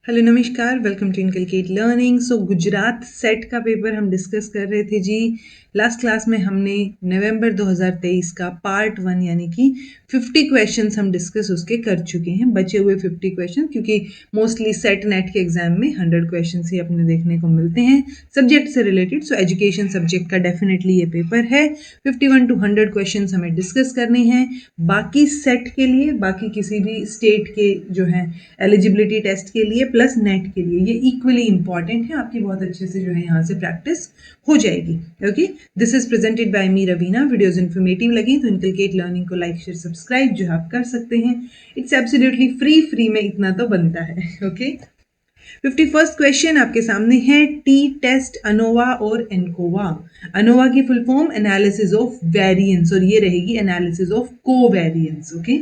Hello नमस्कार, welcome to inculcate learning. So Gujarat SET का paper हम डिस्कस कर रहे थे जी। लास्ट क्लास में हमने नवंबर 2023 का पार्ट 1 यानी कि 50 क्वेश्चंस हम डिस्कस उसके कर चुके हैं। बचे हुए 50 क्वेश्चन, क्योंकि मोस्टली सेट नेट के एग्जाम में 100 क्वेश्चन ही अपने देखने को मिलते हैं सब्जेक्ट से रिलेटेड। सो एजुकेशन सब्जेक्ट का डेफिनेटली ये पेपर है। 51 to 100 क्वेश्चन हमें डिस्कस करने हैं। बाकी सेट के लिए, बाकी किसी भी स्टेट के जो है एलिजिबिलिटी टेस्ट के लिए प्लस नेट के लिए, ये इक्वली इंपॉर्टेंट है। आपकी बहुत अच्छे से जो है यहाँ से प्रैक्टिस हो जाएगी। Okay, this is presented by me Raveena. Videos informative लगी तो इनकलकेट लर्निंग को लाइक शेयर सब्सक्राइब जो आप कर सकते हैं। इट्स एब्सोल्युटली फ्री में इतना तो बनता है। ओके, 51st क्वेश्चन आपके सामने है। टी टेस्ट अनोवा और एनकोवा। अनोवा की full form analysis of variance, और ये रहेगी analysis of covariance. Okay,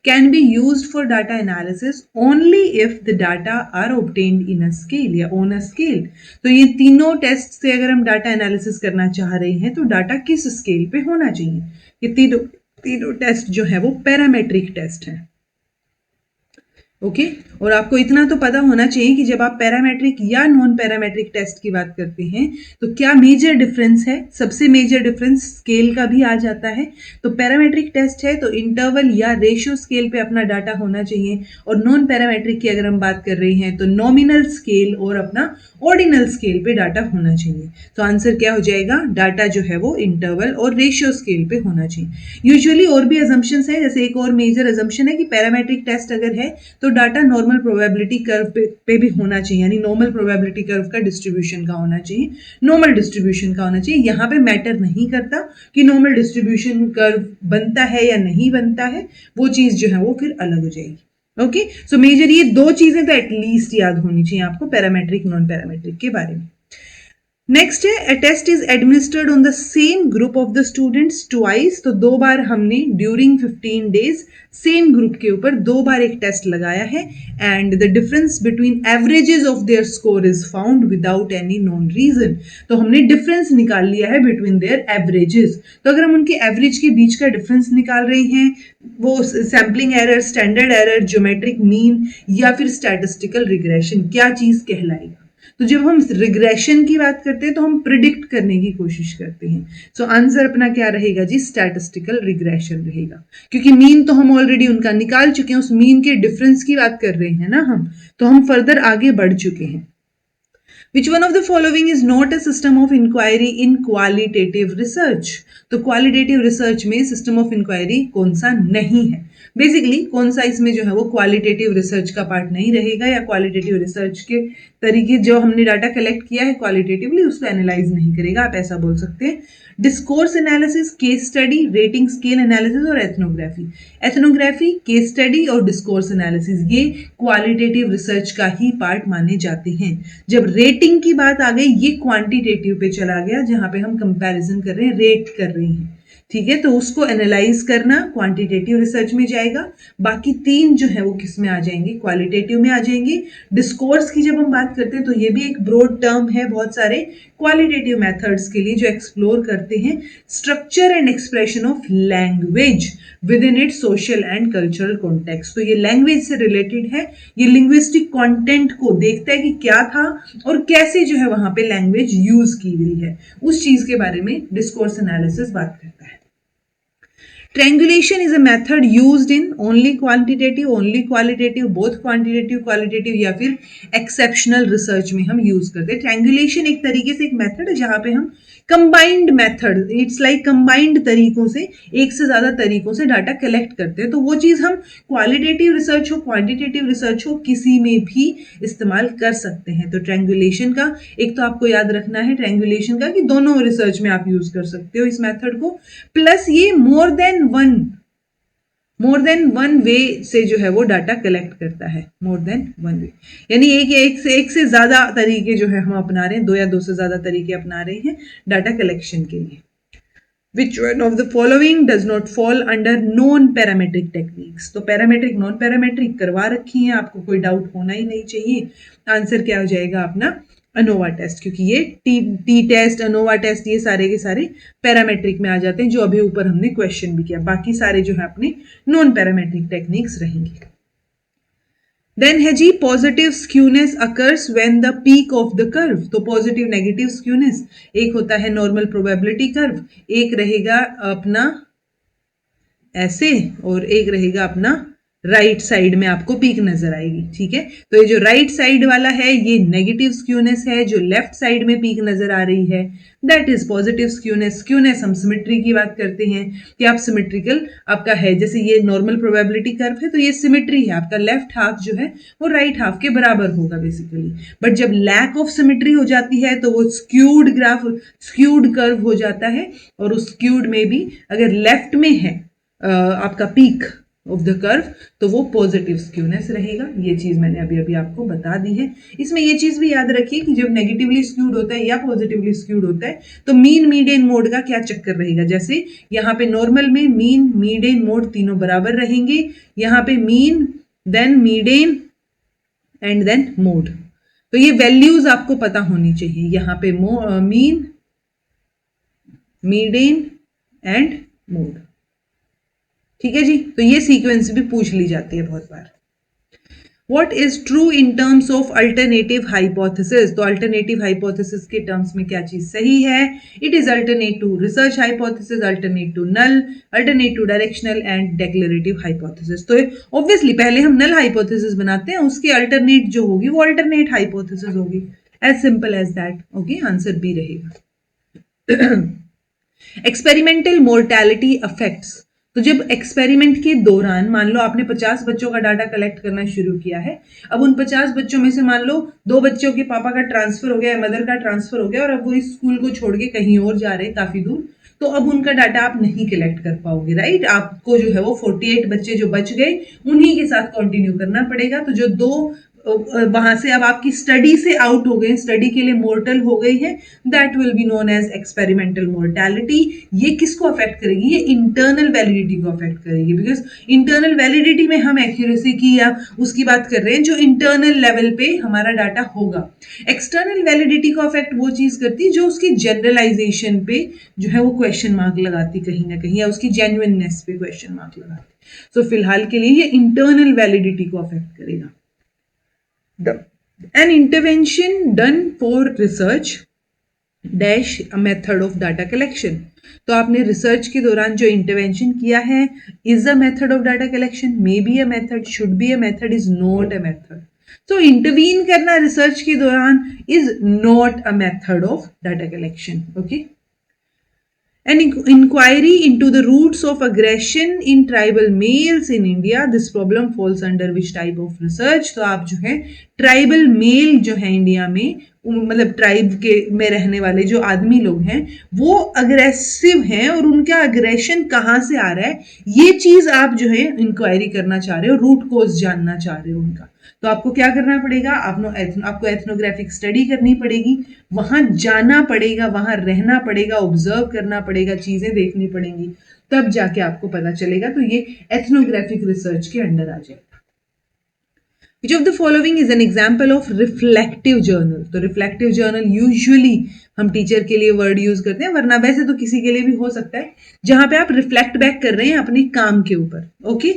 can be used for data analysis only if the data are obtained in a scale या on a scale. तो ये तीनों test से अगर हम डाटा एनालिसिस करना चाह रहे हैं तो डाटा किस स्केल पे होना चाहिए। ये तीनों टेस्ट जो है वो पैरामेट्रिक टेस्ट है। ओके, और आपको इतना तो पता होना चाहिए कि जब आप पैरामेट्रिक या नॉन पैरामेट्रिक टेस्ट की बात करते हैं तो क्या मेजर डिफरेंस है। सबसे मेजर डिफरेंस स्केल का भी आ जाता है। तो पैरामेट्रिक टेस्ट है तो इंटरवल या रेशियो स्केल पे अपना डाटा होना चाहिए, और नॉन पैरामेट्रिक की अगर हम बात कर रहे हैं तो नॉमिनल स्केल और अपना ऑर्डिनल स्केल पे डाटा होना चाहिए। तो आंसर क्या हो जाएगा, डाटा जो है वो इंटरवल और रेशियो स्केल पे होना चाहिए। यूजुअली और भी अजम्पशंस है, जैसे एक और मेजर अजम्पशन है कि पैरामेट्रिक टेस्ट अगर है तो डाटा नॉर्मल प्रोबेबिलिटी कर्व पे भी होना चाहिए, यानी नॉर्मल प्रोबेबिलिटी कर्व का डिस्ट्रीब्यूशन का होना चाहिए, नॉर्मल डिस्ट्रीब्यूशन का होना चाहिए। यहाँ पे मैटर नहीं करता कि नॉर्मल डिस्ट्रीब्यूशन कर्व बनता है या नहीं बनता है, वो चीज जो है वो फिर अलग हो जाएगी। ओके, सो मेजर ये दो चीजें तो एटलीस्ट याद होनी चाहिए आपको पैरामेट्रिक नॉन पैरामेट्रिक के बारे में। नेक्स्ट है, a test is administered on the same group of the students twice. तो दो बार हमने ड्यूरिंग 15 डेज सेम ग्रुप के ऊपर दो बार एक टेस्ट लगाया है, and the difference between averages of their score is found without any known reason. तो हमने डिफरेंस निकाल लिया है बिटवीन देयर एवरेजेस। तो अगर हम उनके एवरेज के बीच का डिफरेंस निकाल रहे हैं, वो sampling error, standard error, geometric mean या फिर स्टैटिस्टिकल रिग्रेशन, क्या चीज कहलाएगा। तो जब हम रिग्रेशन की बात करते हैं तो हम प्रिडिक्ट करने की कोशिश करते हैं। सो आंसर अपना क्या रहेगा जी, स्टैटिस्टिकल रिग्रेशन रहेगा, क्योंकि मीन तो हम ऑलरेडी उनका निकाल चुके हैं। उस मीन के डिफरेंस की बात कर रहे हैं ना हम, तो हम फर्दर आगे बढ़ चुके हैं। Which one of the following is not a system of inquiry in qualitative research? तो क्वालिटेटिव रिसर्च में सिस्टम ऑफ इंक्वायरी कौन सा नहीं है। बेसिकली कौन सा इसमें जो है वो क्वालिटेटिव रिसर्च का पार्ट नहीं रहेगा, या क्वालिटेटिव रिसर्च के तरीके जो हमने डाटा कलेक्ट किया है क्वालिटेटिवली उसको एनालाइज नहीं करेगा, आप ऐसा बोल सकते हैं। Discourse analysis, case study, rating scale analysis और एथनोग्राफी। एथनोग्राफी, केस स्टडी और डिस्कोर्स एनालिसिस ये क्वालिटेटिव रिसर्च का ही पार्ट माने जाते हैं। जब रेटिंग की बात आ गई, ये क्वांटिटेटिव पे चला गया, जहां पे हम कंपैरिजन कर रहे हैं, रेट कर रहे हैं। ठीक है, तो उसको एनालाइज करना क्वांटिटेटिव रिसर्च में जाएगा। बाकी तीन जो है वो किस में आ जाएंगे, क्वालिटेटिव में आ जाएंगे। डिस्कोर्स की जब हम बात करते हैं तो ये भी एक ब्रॉड टर्म है बहुत सारे क्वालिटेटिव मेथड्स के लिए जो एक्सप्लोर करते हैं structure and expression of language with in it social and cultural context. तो ये लैंग्वेज से रिलेटेड है, ये लिंग्विस्टिक कंटेंट को देखता है कि क्या था और कैसे जो है वहां पे लैंग्वेज यूज की गई है, उस चीज के बारे में डिस्कोर्स एनालिसिस बात करता है। Triangulation is a method used in only quantitative, only qualitative, both quantitative, qualitative या फिर exceptional research में हम use करते हैं। Triangulation एक तरीके से एक method है जहां पे हम combined method, it's like combined तरीकों से, एक से ज्यादा तरीकों से डाटा कलेक्ट करते हैं। तो वो चीज हम क्वालिटेटिव रिसर्च हो, क्वांटिटेटिव रिसर्च हो, किसी में भी इस्तेमाल कर सकते हैं। तो ट्रायंगुलेशन का एक तो आपको याद रखना है ट्रायंगुलेशन का कि दोनों रिसर्च में आप यूज कर सकते हो इस मेथड को, प्लस ये मोर देन वन वे से जो है वो डाटा कलेक्ट करता है। मोर देन वन वे यानी एक से ज्यादा तरीके जो है हम अपना रहे हैं, दो या दो से ज्यादा तरीके अपना रहे हैं डाटा कलेक्शन के लिए। Which one of the following does not fall under non-parametric techniques? तो पैरामेट्रिक नॉन पैरामेट्रिक करवा रखी है, आपको कोई डाउट होना ही नहीं चाहिए। आंसर क्या हो जाएगा अपना अनोवा टेस्ट, क्योंकि ये टी टेस्ट, अनोवा टेस्ट ये सारे के सारे पैरामेट्रिक में आ जाते हैं, जो अभी ऊपर हमने क्वेश्चन भी किया। बाकी सारे जो है अपने नॉन पैरामेट्रिक टेक्निक्स रहेंगे। देन है जी positive skewness occurs when the peak of the curve. तो पॉजिटिव नेगेटिव स्क्यूनेस, एक होता है नॉर्मल प्रोबेबिलिटी कर्व, एक रहेगा अपना ऐसे और एक रहेगा अपना राइट साइड में आपको पीक नजर आएगी। ठीक है, तो ये जो राइट साइड वाला है ये नेगेटिव स्क्यूनेस है, जो लेफ्ट साइड में पीक नजर आ रही है that is positive skewness. Skewness हम सिमेट्री की बात करते हैं कि आप सिमेट्रिकल आपका है, जैसे ये नॉर्मल प्रोबेबिलिटी कर्व है तो ये सिमेट्री है, आपका लेफ्ट हाफ जो है वो राइट हाफ के बराबर होगा बेसिकली। बट जब लैक ऑफ सिमेट्री हो जाती है तो वो स्क्यूड ग्राफ, स्क्यूड कर्व हो जाता है, और उस स्क्यूड में भी अगर लेफ्ट में है आपका पीक ऑफ द कर्व तो वो पॉजिटिव स्क्यूनेस रहेगा। ये चीज मैंने अभी अभी आपको बता दी है। इसमें ये चीज भी याद रखिए कि जब नेगेटिवली स्क्यूड होता है या पॉजिटिवली स्क्यूड होता है तो मीन मीडियन मोड का क्या चक्कर रहेगा। जैसे यहाँ पे नॉर्मल में मीन मीडियन मोड तीनों बराबर रहेंगे, यहाँ पे mean then median and then mode. तो ये वैल्यूज आपको पता होनी चाहिए, यहाँ पे मीन मीडियन एंड मोड। ठीक है जी, तो ये सीक्वेंस भी पूछ ली जाती है बहुत बार। What is true in terms of alternative hypothesis? तो अल्टरनेटिव हाइपोथेसिस के टर्म्स में क्या चीज सही है? It is alternate to research hypothesis, alternate to null, alternate to directional and declarative hypothesis. तो ऑब्वियसली पहले हम नल हाइपोथेसिस बनाते हैं, उसकी अल्टरनेट जो होगी वो अल्टरनेट हाइपोथेसिस होगी। As simple as that. Okay, answer B रहेगा। Experimental mortality affects. तो जब एक्सपेरिमेंट के दौरान मान लो आपने 50 बच्चों का डाटा कलेक्ट करना शुरू किया है, अब उन 50 बच्चों में से मान लो 2 बच्चों के पापा का ट्रांसफर हो गया, मदर का ट्रांसफर हो गया और अब वो इस स्कूल को छोड़ के कहीं और जा रहे हैं काफी दूर, तो अब उनका डाटा आप नहीं कलेक्ट कर पाओगे, राइट। आपको जो है वो 48 बच्चे जो बच गए उन्हीं के साथ कंटिन्यू करना पड़ेगा। तो जो 2 वहां से अब आपकी स्टडी से आउट हो गए, स्टडी के लिए मोर्टल हो गई है, that will be known as experimental mortality. ये किसको अफेक्ट करेगी? ये इंटरनल वैलिडिटी को अफेक्ट करेगी, बिकॉज इंटरनल वैलिडिटी में हम एक्यूरेसी की या उसकी बात कर रहे हैं जो इंटरनल लेवल पे हमारा डाटा होगा। एक्सटर्नल वैलिडिटी को अफेक्ट वो चीज करती है जो उसकी जनरलाइजेशन पे जो है वो क्वेश्चन मार्क लगाती कहीं ना कहीं, या उसकी जेन्युइननेस पे क्वेश्चन मार्क लगाती। सो फिलहाल के लिए ये इंटरनल वैलिडिटी को अफेक्ट करेगा। An intervention done for research dash a method of data collection। तो आपने रिसर्च के दौरान जो इंटरवेंशन किया है is a method of data collection, may be a method, should be a method, is not a method. तो intervene करना research के दौरान is not a method of data collection. Okay, An inquiry into the roots of aggression in tribal males in India. This problem falls under which type of research? तो आप जो है tribal mail जो है India में, मतलब tribe के में रहने वाले जो आदमी लोग हैं वो अग्रेसिव हैं और उनका अग्रेशन कहाँ से आ रहा है, ये चीज आप जो है इंक्वायरी करना चाह रहे हो, रूट कोज जानना चाह रहे हो उनका। तो आपको क्या करना पड़ेगा? आपको एथनोग्राफिक स्टडी करनी पड़ेगी, वहां जाना पड़ेगा, वहां रहना पड़ेगा, ऑब्जर्व करना पड़ेगा, चीजें देखनी पड़ेंगी, तब जाके आपको पता चलेगा। तो ये एथनोग्राफिक रिसर्च के अंडर आ जाएगा। Which of the following is an example of reflective journal? तो reflective journal यूजुअली हम टीचर के लिए वर्ड यूज करते हैं, वरना वैसे तो किसी के लिए भी हो सकता है, जहां पे आप रिफ्लेक्ट बैक कर रहे हैं अपने काम के ऊपर। ओके,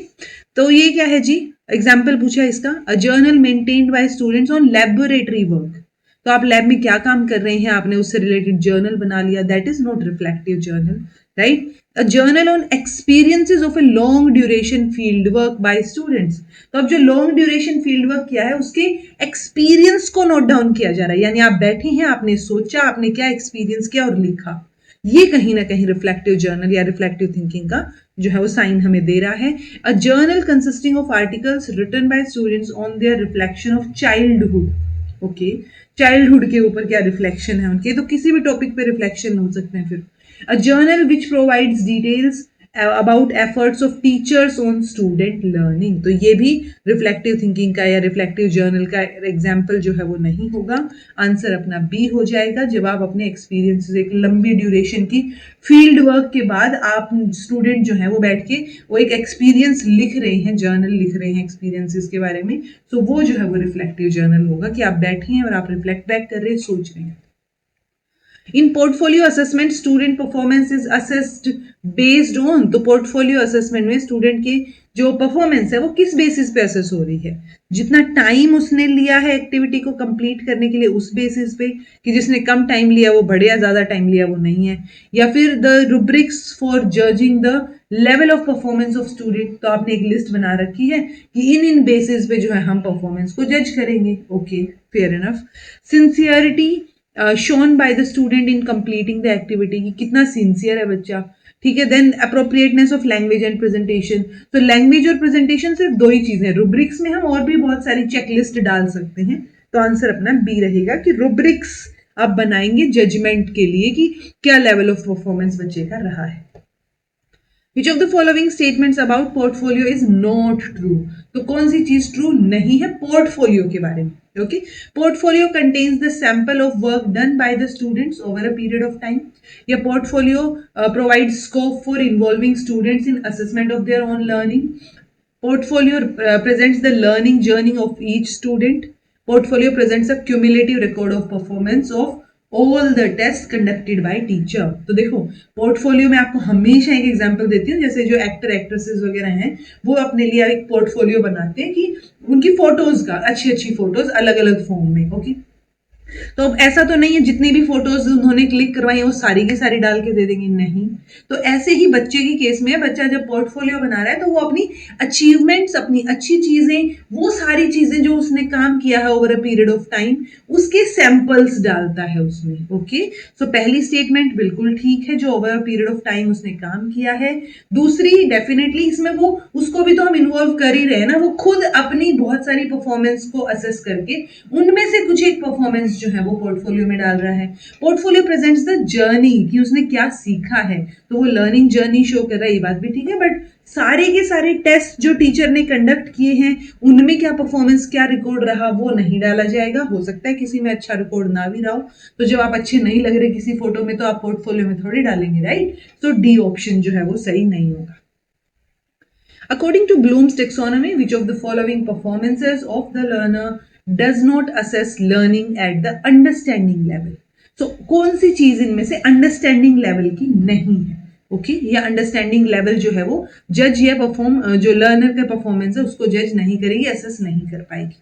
तो ये क्या है जी? एग्जाम्पल पूछा इसका, a journal maintained by students on laboratory work. तो आप लैब में क्या काम कर रहे हैं, आपने उससे रिलेटेड जर्नल बना लिया, that is not reflective journal, right. A journal on experiences of a long duration field work by students. तो अब जो लॉन्ग ड्यूरेशन फील्ड वर्क किया है उसके एक्सपीरियंस को नोट डाउन किया जा रहा है, यानी आप बैठे हैं, आपने सोचा, आपने क्या एक्सपीरियंस किया और लिखा। ये कहीं ना कहीं रिफ्लेक्टिव जर्नल या रिफ्लेक्टिव थिंकिंग का जो है वो साइन हमें दे रहा है। A journal consisting of articles written by students on their reflection of childhood. Okay, childhood के ऊपर क्या रिफ्लेक्शन है उनके, तो किसी भी टॉपिक पे रिफ्लेक्शन हो सकते हैं। फिर a journal which provides details about efforts of teachers on student learning. तो ये भी रिफ्लेक्टिव थिंकिंग का या रिफ्लेक्टिव जर्नल का एग्जाम्पल जो है वो नहीं होगा। आंसर अपना बी हो जाएगा। जब आप अपने एक्सपीरियंस, एक लंबी ड्यूरेशन की फील्ड वर्क के बाद आप स्टूडेंट जो है वो बैठ के वो एक एक्सपीरियंस लिख रहे हैं, जर्नल लिख रहे हैं एक्सपीरियंसेस के बारे में, तो वो जो है वो रिफ्लेक्टिव जर्नल होगा कि आप बैठे हैं और आप रिफ्लेक्ट बैक कर रहे हैं, सोच रहे हैं। इन portfolio assessment student performance is assessed based on. तो पोर्टफोलियो असेसमेंट में स्टूडेंट के जो परफॉर्मेंस है वो किस बेसिस पे असेस हो रही है, जितना टाइम उसने लिया है एक्टिविटी को कंप्लीट करने के लिए उस बेसिस पे, कि जिसने कम टाइम लिया वो बढ़िया, ज्यादा टाइम लिया वो नहीं है, या फिर the rubrics for judging the level of performance of student. तो आपने एक लिस्ट बना रखी है कि इन बेसिस पे जो है हम परफॉर्मेंस को जज करेंगे। Okay, fair enough. Sincerity shown by the student in completing the activity, कि कितना सिंसियर है बच्चा, ठीक है। Then appropriateness of language and presentation. तो लैंग्वेज और प्रेजेंटेशन सिर्फ दो ही चीजें हैं, रुब्रिक्स में हम और भी बहुत सारी चेकलिस्ट डाल सकते हैं। तो आंसर अपना बी रहेगा कि रुब्रिक्स आप बनाएंगे जजमेंट के लिए कि क्या लेवल ऑफ परफॉर्मेंस बच्चे का रहा है। Which of the following statements about portfolio is not true? तो कौन सी चीज ट्रू नहीं है पोर्टफोलियो के बारे में? Okay, portfolio contains the sample of work done by the students over a period of time. या portfolio provides scope for involving students in assessment of their own learning. Portfolio presents the learning journey of each student. Portfolio presents a cumulative record of performance of all the test conducted by teacher. तो देखो, portfolio में आपको हमेशा एक example देती हूँ, जैसे जो एक्टर एक्ट्रेसेस वगैरह हैं वो अपने लिए एक पोर्टफोलियो बनाते हैं कि उनकी फोटोज का, अच्छी अच्छी फोटोज अलग अलग फॉर्म में। ओके, तो अब ऐसा तो नहीं है जितनी भी फोटोज उन्होंने क्लिक करवाई वो सारी की सारी डाल के दे देंगे, नहीं। तो ऐसे ही बच्चे की केस में बच्चा जब पोर्टफोलियो बना रहा है तो वो अपनी अचीवमेंट्स, अपनी अच्छी चीजें, वो सारी चीजें जो उसने काम किया है over a period of time, उसके सैंपल्स डालता है उसमें। ओके, सो पहली स्टेटमेंट बिल्कुल ठीक है, जो over a period of time उसने काम किया है। दूसरी, डेफिनेटली इसमें वो, उसको भी तो हम इन्वॉल्व कर ही रहे हैं ना, वो खुद अपनी बहुत सारी परफॉर्मेंस को असेस करके उनमें से कुछ एक परफॉर्मेंस जो है वो पोर्टफोलियो में डाल रहा है। पोर्टफोलियो प्रेजेंट्स द जर्नी, कि उसने क्या सीखा है, तो वो लर्निंग जर्नी शो कर रहा है, ये बात भी ठीक है। बट सारे के सारे टेस्ट जो टीचर ने कंडक्ट किए हैं उनमें क्या परफॉर्मेंस, क्या रिकॉर्ड रहा, वो नहीं डाला जाएगा। हो सकता है किसी में अच्छा रिकॉर्ड ना भी रहा हो, तो जब आप अच्छे नहीं लग रहे किसी फोटो में तो आप पोर्टफोलियो में थोड़ी डालेंगे, राइट। तो डी ऑप्शन जो है वो सही नहीं होगा। According to Bloom's taxonomy, which of the following performances of the learner does not assess learning at the understanding level? So, कौन सी चीज इनमें से अंडरस्टैंडिंग लेवल की नहीं है? ओके, या अंडरस्टैंडिंग लेवल जो है वो जज या जो लर्नर का परफॉर्मेंस है उसको जज नहीं करेगी, असेस नहीं कर पाएगी।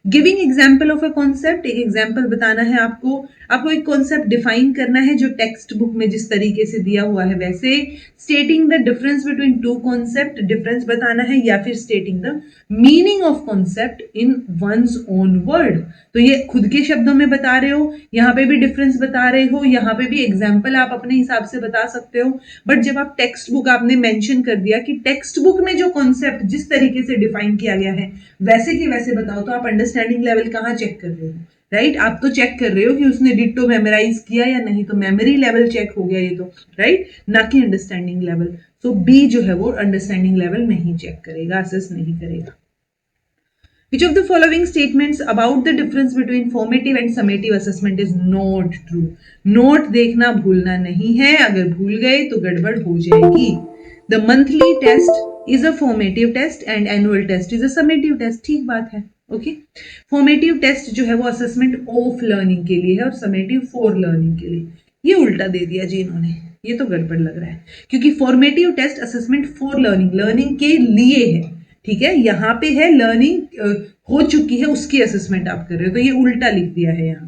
Giving example of a concept, एक एग्जाम्पल बताना है आपको एक कॉन्सेप्ट डिफाइन करना है जो टेक्स्ट बुक में जिस तरीके से दिया हुआ है वैसे। Stating the difference between two concept, difference बताना है, या फिर stating the meaning of concept in one's own word. तो ये खुद के शब्दों में बता रहे हो, यहाँ पे भी डिफरेंस बता रहे हो, यहाँ पे भी एग्जाम्पल आप अपने हिसाब से बता सकते हो। बट जब आप टेक्स्ट बुक, आपने मेंशन कर दिया कि टेक्स्ट बुक में जो कॉन्सेप्ट जिस तरीके से डिफाइन किया गया है वैसे कि वैसे बताओ, तो आप अंडरस्टैंडिंग लेवल कहाँ चेक कर रहे हो, राइट। आप तो चेक कर रहे हो कि उसने डिट्टो मेमोराइज किया या नहीं, तो मेमोरी लेवल चेक हो गया ये तो, राइट, ना कि अंडरस्टैंडिंग लेवल। सो बी जो है वो अंडरस्टैंडिंग लेवल नहीं चेक करेगा, असेस नहीं करेगा। Which of the following statements about the difference between formative and summative assessment is not true? Note देखना भूलना नहीं है, अगर भूल गए तो गड़बड़ हो जाएगी। The monthly test is a formative test and annual test is a summative test. ठीक बात है, ओके। फॉर्मेटिव टेस्ट जो है वो असेसमेंट ऑफ लर्निंग के लिए है और समेटिव फॉर लर्निंग के लिए। ये उल्टा दे दिया जी इन्होंने, ये तो गड़बड़ लग रहा है, क्योंकि formative test assessment for learning, learning के लिए है, ठीक है। यहाँ पे है लर्निंग हो चुकी है उसकी असेसमेंट आप कर रहे हो, तो ये उल्टा लिख दिया है यहाँ।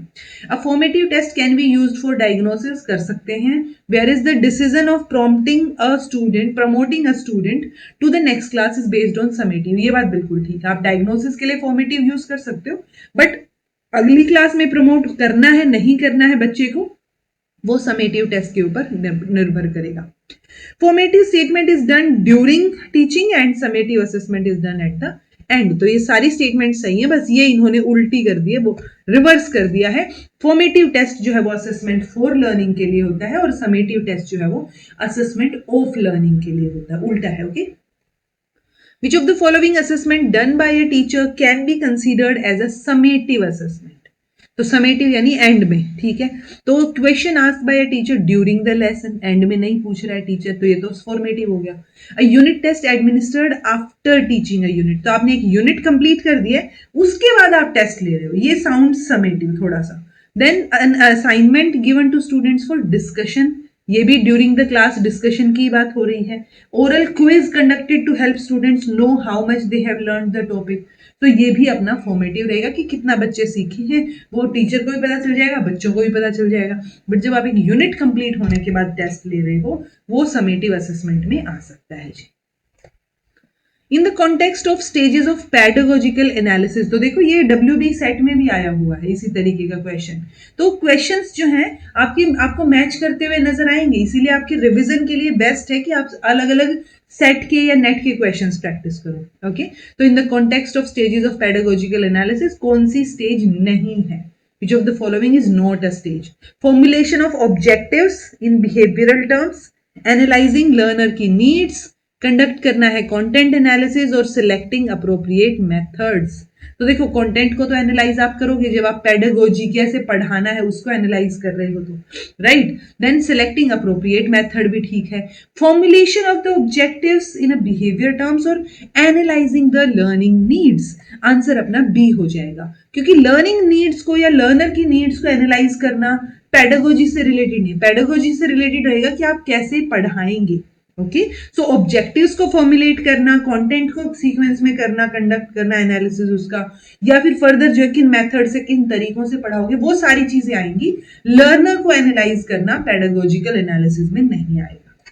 A formative test can be used for diagnosis, कर सकते हैं। Where is the decision of prompting a student, promoting a student to the next class is based on summative, ये बात बिल्कुल ठीक है। आप डायग्नोसिस के लिए फॉर्मेटिव यूज कर सकते हो, बट अगली क्लास में प्रमोट करना है नहीं करना है बच्चे को, वो समेटिव टेस्ट के ऊपर निर्भर करेगा। Formative statement is done during teaching and summative assessment is done at the end. तो ये सारी स्टेटमेंट सही है, बस ये इन्होंने उल्टी कर दी है, वो रिवर्स कर दिया है। फॉर्मेटिव टेस्ट जो है वो असेसमेंट फॉर लर्निंग के लिए होता है और समेटिव टेस्ट जो है वो असेसमेंट ऑफ लर्निंग के लिए होता है, उल्टा है, okay. Which of the following assessment done by a teacher can be considered as a summative assessment? तो समेटिव यानी एंड में, ठीक है। तो question asked by a teacher during the lesson, and में नहीं पूछ रहा है टीचर, तो ये तो फॉर्मेटिव हो गया। A unit test administered after teaching a unit, तो आपने एक यूनिट कंप्लीट कर दिया है उसके बाद आप टेस्ट ले रहे हो, ये साउंड समेटिव थोड़ा सा। Then an assignment given to students for discussion ये भी ड्यूरिंग द क्लास डिस्कशन की बात हो रही है। Oral quiz conducted to help students know how much they have learn the topic, तो ये भी अपना फॉर्मेटिव रहेगा कि कितना बच्चे सीखे हैं, वो टीचर को भी पता चल जाएगा, बच्चों को भी पता चल जाएगा। बट जब आप एक यूनिट कंप्लीट होने के बाद टेस्ट ले रहे हो, वो समेटिव असेसमेंट में आ सकता है जी। In the context of stages of pedagogical analysis, तो देखो ये WB सेट में भी आया हुआ है इसी तरीके का क्वेश्चन। तो क्वेश्चंस जो हैं आपको मैच करते हुए नजर आएंगे, इसीलिए आपके रिवीजन के लिए बेस्ट है कि आप अलग अलग सेट के या नेट के क्वेश्चंस प्रैक्टिस करो। ओके, तो इन the context of stages of pedagogical analysis कौन सी स्टेज नहीं है? Which of the following is not a stage? Formulation of objectives in behavioral terms, analyzing learner की needs, कंडक्ट करना है कंटेंट एनालिसिस और selecting appropriate methods. तो देखो content को तो एनालाइज आप करोगे जब आप पेडागोजी कैसे पढ़ाना है उसको एनालाइज कर रहे हो तो, right. Then selecting appropriate method भी ठीक है। Formulation of the objectives in a behaviour terms और analysing the learning needs, answer अपना बी हो जाएगा, क्योंकि लर्निंग नीड्स को या लर्नर की नीड्स को एनालाइज करना पेडागोजी से रिलेटेड नहीं, पेडागोजी से रिलेटेड रहेगा कि आप कैसे पढ़ाएंगे। ओके, सो ऑब्जेक्टिव्स को फॉर्मुलेट करना, कंटेंट को सीक्वेंस में करना, कंडक्ट करना एनालिसिस उसका, या फिर फर्दर जो किन मेथड से किन तरीकों से पढ़ाओगे, वो सारी चीजें आएंगी। लर्नर को एनालाइज करना पेडागोजिकल एनालिसिस में नहीं आएगा,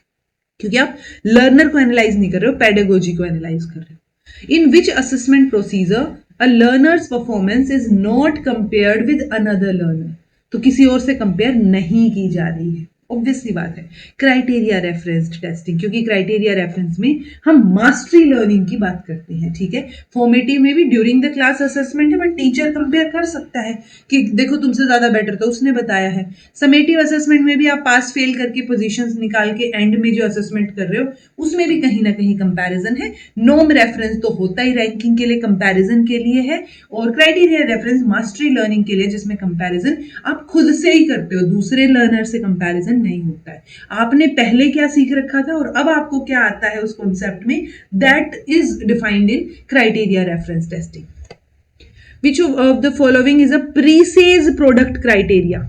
क्योंकि आप लर्नर को एनालाइज नहीं कर रहे हो, पेडागोजी को एनालाइज कर रहे हो। In which assessment procedure a learner's performance is not compared with another learner, तो किसी और से कंपेयर नहीं की जा रही है, ऑब्वियसली बात है। क्राइटेरिया रेफरेंस्ड टेस्टिंग, क्योंकि क्राइटेरिया रेफरेंस में हम मास्टरी लर्निंग की बात करते हैं, ठीक है। फॉर्मेटिव में भी ड्यूरिंग द क्लास असेसमेंट है, बट टीचर कंपेयर कर सकता है कि देखो तुमसे ज्यादा बेटर तो उसने बताया है। समेटिव असेसमेंट में भी आप पास फेल करके पोजीशंस निकाल के एंड में जो असेसमेंट कर रहे हो उसमें भी कहीं ना कहीं कंपैरिजन है। नॉर्म रेफरेंस तो होता ही रैंकिंग के लिए, कंपैरिजन के लिए है, और क्राइटेरिया रेफरेंस मास्टरी लर्निंग के लिए, जिसमें कंपैरिजन आप खुद से ही करते हो, दूसरे लर्नर से कंपैरिजन नहीं होता है। आपने पहले क्या सीख रखा था और अब आपको क्या आता है उस कॉन्सेप्ट में, that is defined in criteria reference testing. Which of the following is a presage product criteria?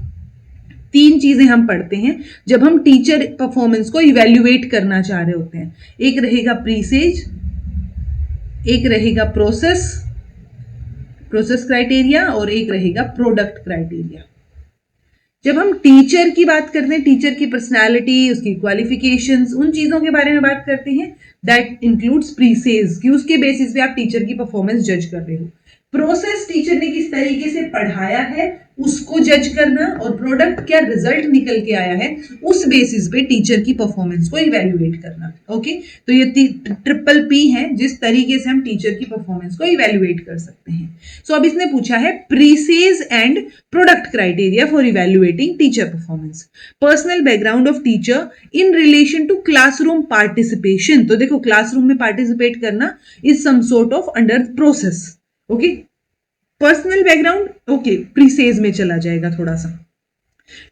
तीन चीजें हम पढ़ते हैं जब हम टीचर परफॉर्मेंस को इवेल्युएट करना चाह रहे होते हैं। एक रहेगा प्रीसेज, एक रहेगा प्रोसेस क्राइटेरिया, और एक रहेगा प्रोडक्ट क्राइटेरिया। जब हम टीचर की बात करते हैं, टीचर की पर्सनालिटी, उसकी क्वालिफिकेशंस, उन चीजों के बारे में बात करते हैं, दैट इंक्लूड्स प्रीसेज, कि उसके बेसिस पे आप टीचर की परफॉर्मेंस जज कर रहे हो। प्रोसेस, टीचर ने किस तरीके से पढ़ाया है उसको जज करना, और प्रोडक्ट, क्या रिजल्ट निकल के आया है, उस बेसिस पे टीचर की परफॉर्मेंस को इवेल्युएट करना। ओके, तो ये ट्रिपल P है जिस तरीके से हम टीचर की परफॉर्मेंस को इवेल्युएट कर सकते हैं। सो अब इसने पूछा है presage and product criteria for evaluating teacher performance. Personal background of teacher in relation to classroom participation, तो देखो क्लासरूम में पार्टिसिपेट करना is some sort of under process. Okay, personal background okay presage में चला जाएगा थोड़ा सा।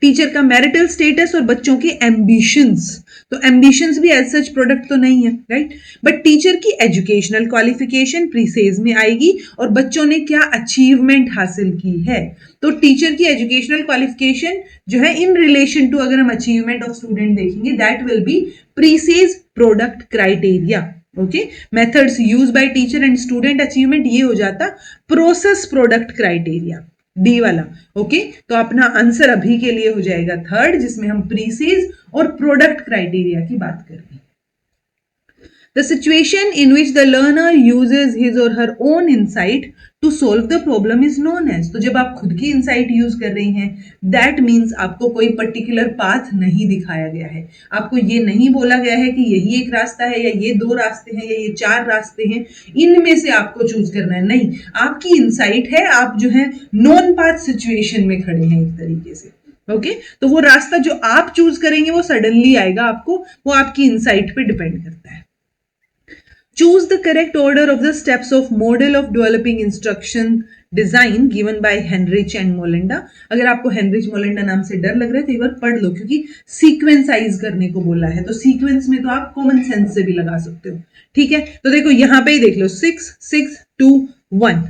टीचर का मैरिटल स्टेटस और बच्चों के एम्बिशंस, तो एम्बिशंस भी एज सच प्रोडक्ट तो नहीं है, राइट, बट टीचर की एजुकेशनल क्वालिफिकेशन प्रीसेज में आएगी, और बच्चों ने क्या अचीवमेंट हासिल की है, तो टीचर की एजुकेशनल क्वालिफिकेशन जो है इन रिलेशन टू, अगर हम अचीवमेंट ऑफ स्टूडेंट देखेंगे, that will be presage product criteria. Okay, methods use by teacher and student achievement, ये हो जाता प्रोसेस प्रोडक्ट क्राइटेरिया, डी वाला। ओके, तो अपना आंसर अभी के लिए हो जाएगा थर्ड, जिसमें हम प्रीसेज और प्रोडक्ट क्राइटेरिया की बात कर रहे हैं। The situation in which the learner uses his or her own insight to solve the problem is known as, तो जब आप खुद की इंसाइट यूज कर रही हैं, दैट मीन्स आपको कोई पर्टिकुलर पाथ नहीं दिखाया गया है, आपको ये नहीं बोला गया है कि यही एक रास्ता है, या ये दो रास्ते हैं, या ये चार रास्ते हैं, इनमें से आपको चूज करना है, नहीं, आपकी इंसाइट है, आप जो है नॉन पाथ सिचुएशन में खड़े हैं एक तरीके से। ओके, तो वो रास्ता जो आप चूज करेंगे वो सडनली आएगा आपको, वो आपकी इंसाइट पे डिपेंड करता है। Choose the correct order of the steps of model of developing instruction design given by Henrich and Mollenda। अगर आपको हेनरिच मोलेंडा नाम से डर लग रहा है तो एक बार पढ़ लो, क्योंकि सीक्वेंसाइज करने को बोला है, तो सीक्वेंस में तो आप कॉमन सेंस से भी लगा सकते हो, ठीक है। तो देखो यहाँ पे ही देख लो 6 6 2 1,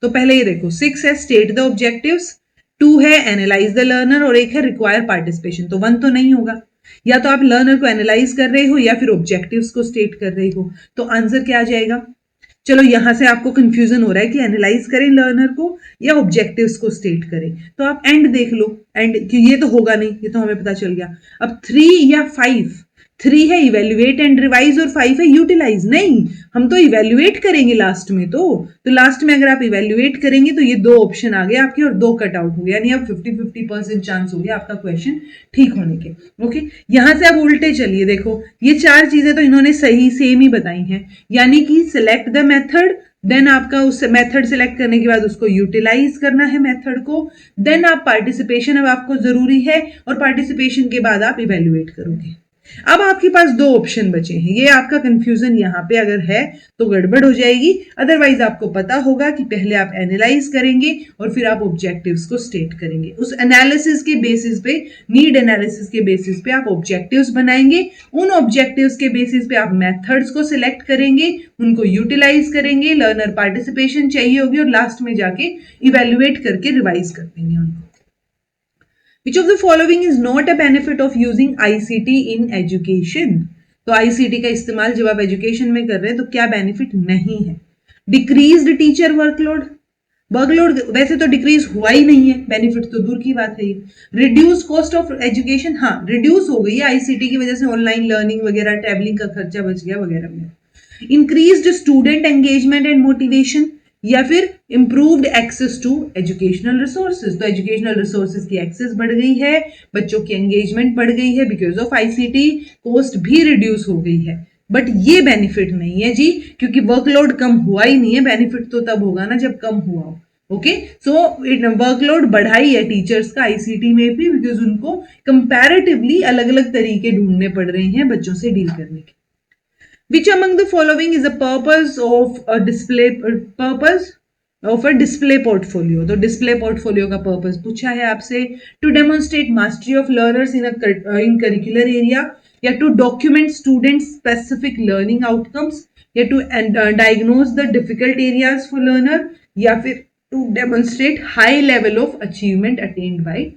तो पहले ये देखो 6 है स्टेट द ऑब्जेक्टिव्स, 2 है एनालाइज द लर्नर, और एक है रिक्वायर पार्टिसिपेशन, तो 1 तो नहीं होगा, या तो आप लर्नर को एनालाइज कर रहे हो या फिर ऑब्जेक्टिव्स को स्टेट कर रहे हो। तो आंसर क्या आ जाएगा? चलो यहां से आपको कंफ्यूजन हो रहा है कि एनालाइज करें लर्नर को या ऑब्जेक्टिव्स को स्टेट करें, तो आप एंड देख लो। एंड ये तो होगा नहीं, ये तो हमें पता चल गया। अब 3 या 5, 3 है इवेल्युएट एंड रिवाइज और 5 है यूटिलाइज। नहीं, हम तो इवेल्युएट करेंगे लास्ट में। तो लास्ट में अगर आप इवेल्युएट करेंगे तो ये 2 ऑप्शन आ गए आपके और 2 कट आउट हो गए, यानी अब 50-50% चांस हो गया आपका क्वेश्चन ठीक होने के। ओके, यहां से अब उल्टे चलिए, देखो ये 4 चीजें तो इन्होंने सही सेम ही बताई हैं, यानी कि सिलेक्ट द मेथड, देन आपका उस मेथड सिलेक्ट करने के बाद उसको यूटिलाइज करना है मेथड को, देन आप पार्टिसिपेशन अब आपको जरूरी है, और पार्टिसिपेशन के बाद आप इवेल्युएट करोगे। अब आपके पास 2 ऑप्शन बचे हैं। ये आपका कंफ्यूजन यहां पे अगर है तो गड़बड़ हो जाएगी, अदरवाइज आपको पता होगा कि पहले आप एनालाइज करेंगे और फिर आप ऑब्जेक्टिव्स को स्टेट करेंगे। उस एनालिसिस के बेसिस पे, नीड एनालिसिस के बेसिस पे आप ऑब्जेक्टिव्स बनाएंगे। उन ऑब्जेक्टिव्स के बेसिस पे आप मेथड्स को सिलेक्ट करेंगे, उनको यूटिलाइज करेंगे, लर्नर पार्टिसिपेशन चाहिए होगी और लास्ट में जाके इवेल्युएट करके रिवाइज कर देंगे उनको। Which of the following is not a benefit of using ICT in education? तो ICT का इस्तेमाल जब आप एजुकेशन में कर रहे हैं तो क्या बेनिफिट नहीं है? डिक्रीज्ड टीचर वर्कलोड, वर्कलोड वैसे तो डिक्रीज हुआ ही नहीं है, बेनिफिट तो दूर की बात है। रिड्यूस कॉस्ट ऑफ एजुकेशन, हाँ रिड्यूस हो गई है आईसीटी की वजह से, ऑनलाइन लर्निंग वगैरह, ट्रैवलिंग का खर्चा बच गया वगैरह वगैरह। Increased student engagement and motivation, या फिर improved access to educational resources, तो एजुकेशनल रिसोर्सेज की एक्सेस बढ़ गई है, बच्चों की एंगेजमेंट बढ़ गई है, बिकॉज ऑफ आईसीटी कॉस्ट भी रिड्यूस हो गई है। बट ये बेनिफिट नहीं है जी, क्योंकि वर्कलोड कम हुआ ही नहीं है। बेनिफिट तो तब होगा ना जब कम हुआ हो। ओके, सो वर्कलोड बढ़ाई है टीचर्स का आईसीटी में भी, बिकॉज उनको कंपैरेटिवली अलग अलग तरीके ढूंढने पड़ रहे हैं बच्चों से डील करने के। Which among the following is the purpose of a display portfolio? तो display portfolio का purpose पूछा है आपसे, to demonstrate mastery of learners in curricular area, या to document students specific learning outcomes, या to diagnose the difficult areas for learner, या फिर to demonstrate high level of achievement attained by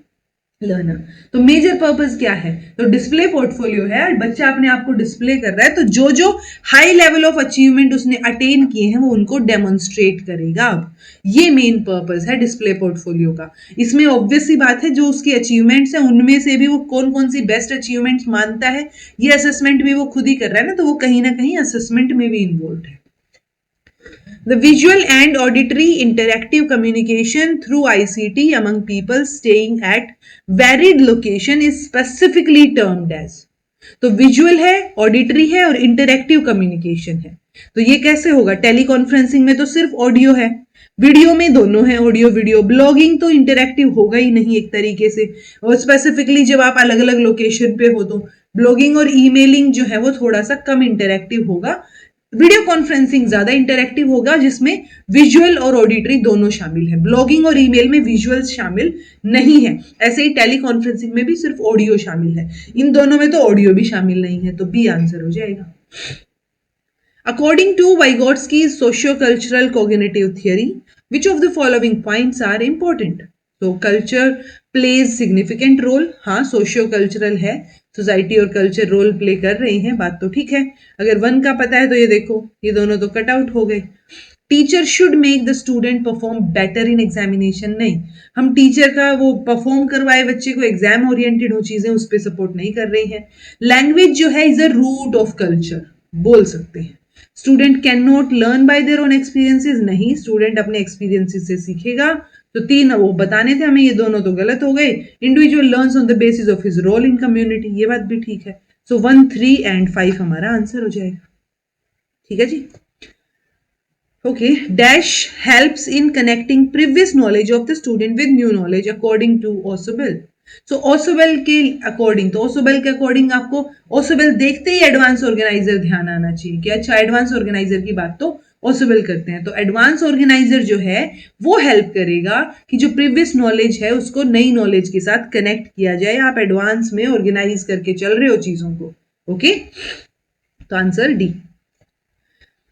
learner. तो major purpose क्या है? तो display portfolio है, बच्चा अपने आप को डिस्प्ले कर रहा है, तो जो जो हाई लेवल ऑफ अचीवमेंट उसने अटेन किए हैं वो उनको डेमोन्स्ट्रेट करेगा। अब ये मेन पर्पस है डिस्प्ले पोर्टफोलियो का। इसमें ऑब्वियस सी बात है जो उसकी अचीवमेंट्स है उनमें से भी वो कौन कौन सी बेस्ट अचीवमेंट्स मानता है, ये असेसमेंट भी वो खुद ही कर रहा है ना, तो वो कहीं ना कहीं असेसमेंट में भी इन्वॉल्व है। The visual and auditory interactive communication through ICT among people staying at varied location is specifically termed as। तो विजुअल है, ऑडिटरी है और इंटरैक्टिव कम्युनिकेशन है। तो ये कैसे होगा? टेलीकॉन्फ्रेंसिंग में तो सिर्फ ऑडियो है, वीडियो में दोनों है, ऑडियो वीडियो। ब्लॉगिंग तो इंटरैक्टिव होगा ही नहीं एक तरीके से, और स्पेसिफिकली जब आप अलग अलग लोकेशन पे हो तो ब्लॉगिंग और ईमेलिंग जो है वो थोड़ा सा कम इंटरैक्टिव होगा। वीडियो कॉन्फ्रेंसिंग ज्यादा इंटरैक्टिव होगा जिसमें विजुअल और ऑडिटरी दोनों शामिल है। ब्लॉगिंग और ईमेल में विजुअल्स शामिल नहीं है, ऐसे ही टेली कॉन्फ्रेंसिंग में भी सिर्फ ऑडियो शामिल है। इन दोनों में तो ऑडियो भी शामिल नहीं है, तो बी आंसर हो जाएगा। According to Vygotsky socio cultural cognitive theory, which of the following points are important? तो कल्चर प्लेज सिग्निफिकेंट रोल, हाँ सोशियो कल्चरल है, सोसाइटी और कल्चर रोल प्ले कर रही हैं, बात तो ठीक है। अगर 1 का पता है तो ये देखो, ये दोनों तो कट आउट हो गए। Teacher should make the student perform better in examination, नहीं, हम टीचर का वो परफॉर्म करवाए बच्चे को, एग्जाम ओरिएंटेड हो चीजें, उस पर सपोर्ट नहीं कर रही हैं। लैंग्वेज जो है is a root of culture, बोल सकते हैं। Student can not learn by their own experiences, नहीं, स्टूडेंट अपने एक्सपीरियंसेस से सीखेगा। तो 3 वो बताने थे हमें, ये दोनों तो गलत हो गए। Individual learns on the basis of his role in community, ये बात भी ठीक है। सो 1, 3 एंड 5 हमारा आंसर हो जाएगा। ठीक है जी। Okay, dash helps in connecting previous knowledge of the student with new knowledge according to Ausubel. So Ausubel के अकॉर्डिंग, तो ओसोबेल के अकॉर्डिंग आपको ओसोबेल देखते ही एडवांस ऑर्गेनाइजर ध्यान आना चाहिए कि अच्छा एडवांस ऑर्गेनाइजर की बात तो ओसोबेल करते हैं। तो एडवांस ऑर्गेनाइजर जो है वो हेल्प करेगा कि जो प्रीवियस नॉलेज है उसको नई नॉलेज के साथ कनेक्ट किया जाए। आप एडवांस में ऑर्गेनाइज करके चल रहे हो चीजों को। ओके, तो answer D.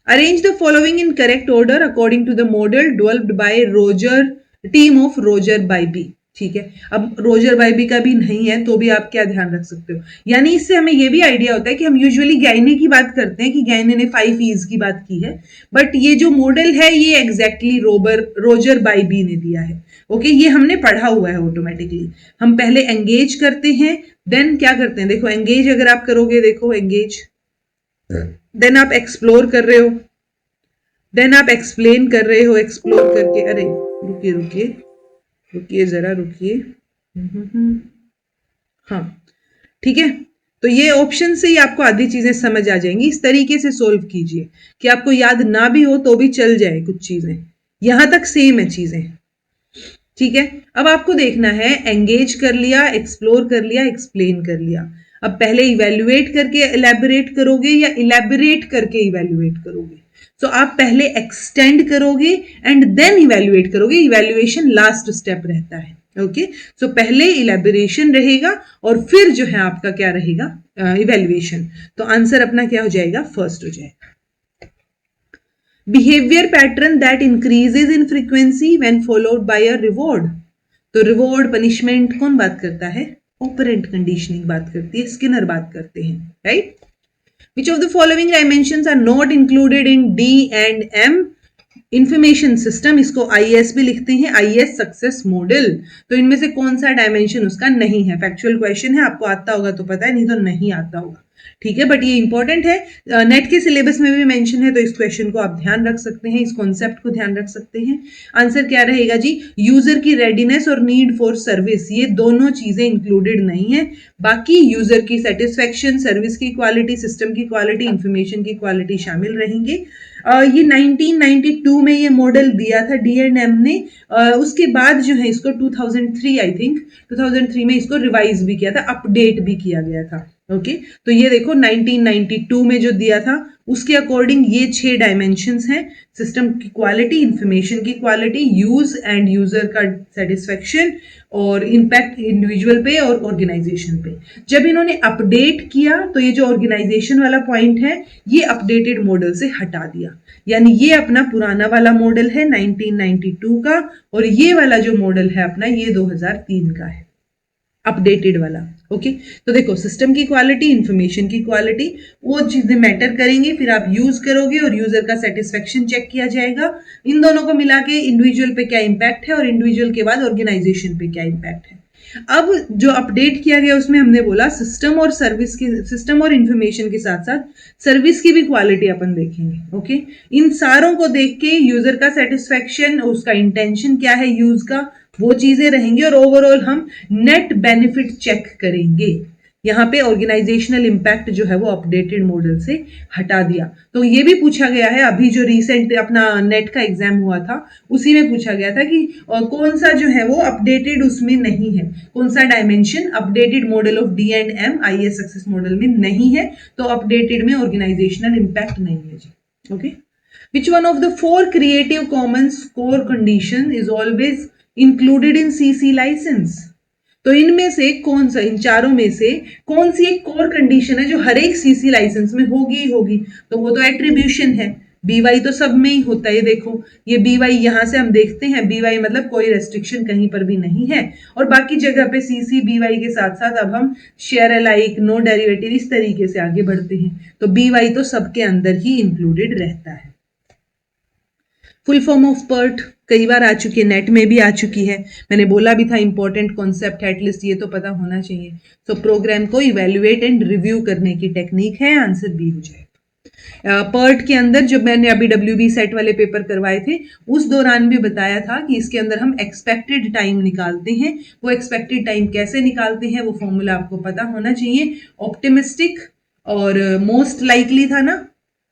Arrange the following in correct order according to the model developed by Roger, team of Roger by B. ठीक है। अब रोजर बाइबी का भी नहीं है तो भी आप क्या ध्यान रख सकते हो, यानी इससे हमें ये भी आइडिया होता है कि हम यूजुअली गाइने की बात करते हैं कि गाइने ने 5 E's की बात की है, बट ये जो मॉडल है ये एग्जैक्टली रोजर बाइबी ने दिया है। ओके, ये हमने पढ़ा हुआ है ऑटोमेटिकली। हम पहले एंगेज करते हैं, देन क्या करते हैं, देखो एंगेज अगर आप करोगे, देखो एंगेज, देन आप एक्सप्लोर कर रहे हो, देन आप एक्सप्लेन कर रहे हो, एक्सप्लोर करके, अरे रुकिए रुकिए रुकिए जरा रुकिए, हाँ ठीक है। तो ये ऑप्शन से ही आपको आधी चीजें समझ आ जाएंगी। इस तरीके से सोल्व कीजिए कि आपको याद ना भी हो तो भी चल जाए कुछ चीजें, यहां तक सेम है चीजें, ठीक है। अब आपको देखना है, एंगेज कर लिया, एक्सप्लोर कर लिया, एक्सप्लेन कर लिया। अब पहले इवेल्युएट करके इलेबोरेट करोगे या इलेबोरेट करके इवेल्युएट करोगे? तो आप पहले एक्सटेंड करोगे एंड देन इवेल्युएट करोगे। इवेल्युएशन लास्ट स्टेप रहता है। ओके, सो पहले इलेबोरेशन रहेगा और फिर जो है आपका क्या रहेगा, इवेल्युएशन। तो आंसर अपना क्या हो जाएगा, फर्स्ट हो जाएगा। Behaviour pattern that increases in frequency when followed by a reward. तो रिवॉर्ड, पनिशमेंट कौन बात करता है, ऑपरेंट कंडीशनिंग बात करती है, स्किनर बात करते हैं, right. Which of the following dimensions are not included in D and M information system? इसको IS भी लिखते हैं, IS सक्सेस मॉडल। तो इनमें से कौन सा डायमेंशन उसका नहीं है? फैक्चुअल क्वेश्चन है, आपको आता होगा तो पता है, नहीं तो नहीं आता होगा, ठीक है। बट ये इंपॉर्टेंट है, नेट के सिलेबस में भी मेंशन है, तो इस क्वेश्चन को आप ध्यान रख सकते हैं, इस कॉन्सेप्ट को ध्यान रख सकते हैं। आंसर क्या रहेगा जी, यूजर की रेडीनेस और नीड फॉर सर्विस, ये दोनों चीजें इंक्लूडेड नहीं है। बाकी यूजर की सेटिस्फेक्शन, सर्विस की क्वालिटी, सिस्टम की क्वालिटी, इंफॉर्मेशन की क्वालिटी शामिल रहेंगे। ये 1992 में ये मॉडल दिया था D&M ने। उसके बाद जो है इसको 2003 आई थिंक 2003 में इसको रिवाइज भी किया था, अपडेट भी किया गया था। ओके, तो ये देखो 1992 में जो दिया था उसके अकॉर्डिंग ये 6 डायमेंशंस हैं, सिस्टम की क्वालिटी, इंफॉर्मेशन की क्वालिटी, यूज एंड यूजर का सेटिस्फेक्शन और इम्पैक्ट इंडिविजुअल पे और ऑर्गेनाइजेशन पे। जब इन्होंने अपडेट किया तो ये जो ऑर्गेनाइजेशन वाला पॉइंट है ये अपडेटेड मॉडल से हटा दिया, यानी ये अपना पुराना वाला मॉडल है 1992 का, और ये वाला जो मॉडल है अपना ये 2003 का है, अपडेटेड वाला। ओके, तो देखो सिस्टम की क्वालिटी, इंफॉर्मेशन की क्वालिटी, वो चीजें मैटर करेंगी, फिर आप यूज करोगे और यूजर का सेटिस्फेक्शन चेक किया जाएगा। इन दोनों को मिला के इंडिविजुअल पे क्या इंपैक्ट है और इंडिविजुअल के बाद ऑर्गेनाइजेशन पे क्या इंपैक्ट है। अब जो अपडेट किया गया उसमें हमने बोला सिस्टम और सर्विस की, सिस्टम और इंफॉर्मेशन के साथ साथ सर्विस की भी क्वालिटी अपन देखेंगे। ओके, इन सारों को देख के यूजर का सेटिस्फेक्शन, उसका इंटेंशन क्या है यूज का, वो चीजें रहेंगी, और ओवरऑल हम नेट बेनिफिट चेक करेंगे। यहाँ पे ऑर्गेनाइजेशनल इंपैक्ट जो है वो अपडेटेड मॉडल से हटा दिया। तो ये भी पूछा गया है, अभी जो रिसेंट अपना नेट का एग्जाम हुआ था उसी में पूछा गया था कि कौन सा जो है वो अपडेटेड उसमें नहीं है, कौन सा dimension updated model of D&M IS success model में नहीं है। तो अपडेटेड में ऑर्गेनाइजेशनल इंपैक्ट नहीं है जी। Okay, which one of the 4 creative commons core condition is always included in CC licence? तो इनमें से कौन सा, इन चारों में से कौन सी एक कोर कंडीशन है जो हर एक CC लाइसेंस में होगी ही होगी? तो वो तो एट्रीब्यूशन है। BY तो सब में ही होता है, देखो ये BY यहां से हम देखते हैं, BY मतलब कोई रेस्ट्रिक्शन कहीं पर भी नहीं है, और बाकी जगह पे CC BY के साथ साथ अब हम शेयर अलाइक, नो डेरिवेटिव, इस तरीके से आगे बढ़ते हैं। तो BY तो सबके अंदर ही इंक्लूडेड रहता है। फुल फॉर्म ऑफ PERT कई बार आ चुकी है, नेट में भी आ चुकी है, मैंने बोला भी था इंपॉर्टेंट कॉन्सेप्ट है, एटलीस्ट ये तो पता होना चाहिए। तो प्रोग्राम को इवेल्युएट एंड रिव्यू करने की टेक्निक है, आंसर बी हो जाएगा। PERT के अंदर जब मैंने अभी WB सेट वाले पेपर करवाए थे उस दौरान भी बताया था कि इसके अंदर हम एक्सपेक्टेड टाइम निकालते हैं। वो एक्सपेक्टेड टाइम कैसे निकालते हैं वो फॉर्मूला आपको पता होना चाहिए। ऑप्टिमिस्टिक और मोस्ट लाइकली था ना,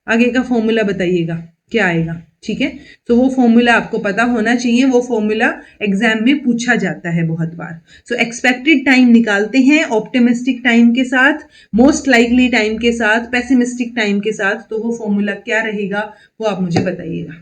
आगे का फॉर्मूला बताइएगा क्या आएगा, ठीक है। तो वो फॉर्मूला आपको पता होना चाहिए, वो फॉर्मूला एग्जाम में पूछा जाता है बहुत बार। सो एक्सपेक्टेड टाइम निकालते हैं ऑप्टिमिस्टिक टाइम के साथ, मोस्ट लाइकली टाइम के साथ, पेसिमिस्टिक टाइम के साथ। तो वो फॉर्मूला क्या रहेगा वो आप मुझे बताइएगा।